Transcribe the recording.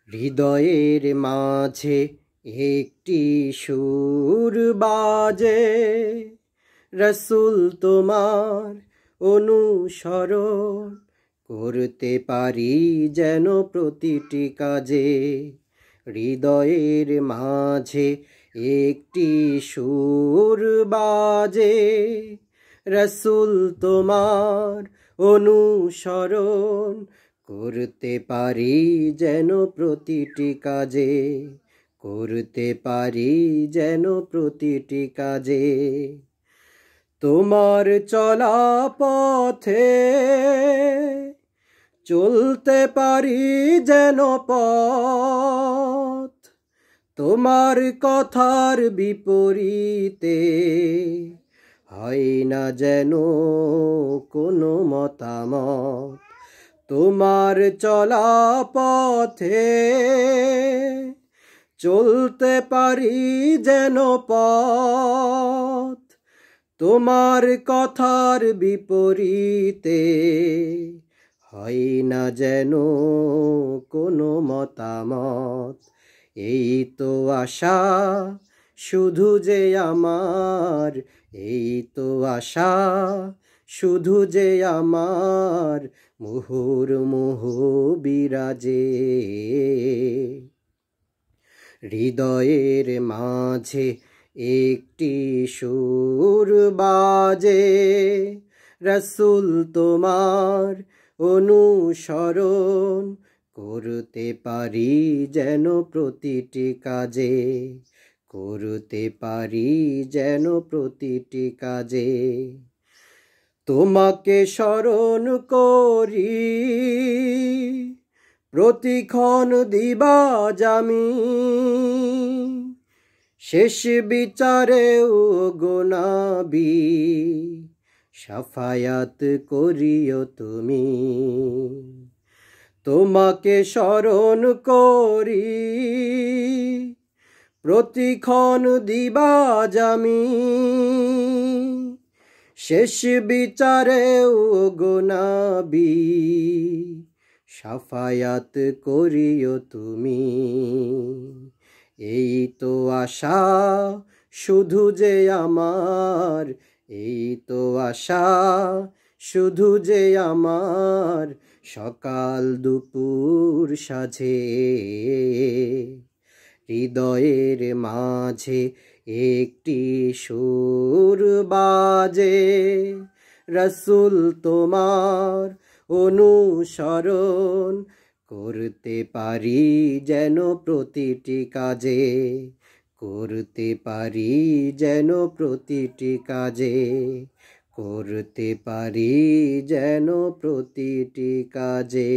হৃদয়ের মাঝে একটি সুর বাজে, রসুল তোমার অনুসরণ করতে পারি যেন প্রতিটি কাজে। হৃদয়ের মাঝে একটি সুর বাজে, রসুল তোমার অনুসরণ করতে পারি যেন প্রতিটি কাজে, করতে পারি যেন প্রতিটি কাজে। তোমার চলা পথে চলতে পারি যেন পথ, তোমার কথার বিপরীতে হয় না যেন কোনো মতামত। তোমার চলা পথে চলতে পারি যেন পথ, তোমার কথার বিপরীতে হয় না যেন কোনো মতামত। এই তো আশা শুধু যে আমার, এই তো আশা শুধু যে আমার, মুহুর্মুহু বিরাজে। হৃদয়ের মাঝে একটি সুর বাজে, রসুল তোমার অনুসরণ করতে পারি যেন প্রতিটি কাজে, করতে পারি যেন প্রতিটি কাজে। তোমাকে স্মরণ করি প্রতিক্ষণ দিবা জামি, শেষ বিচারেও গো নবী শাফায়াত করিও তুমি। তোমাকে স্মরণ করি প্রতিক্ষণ দিবা জামি, শেষ বিচারেও গো নবী শাফায়াত করিও তুমি। এই তো আশা শুধু যে আমার, এই তো আশা শুধু যে আমার, সকাল দুপুর সাঁঝে। হৃদয়ের মাঝে একটি সুর বাজে, রসুল তোমার অনুসরণ করতে পারি যেন প্রতিটি কাজে, করতে পারি যেন প্রতিটি কাজে, করতে পারি যেন প্রতিটি কাজে।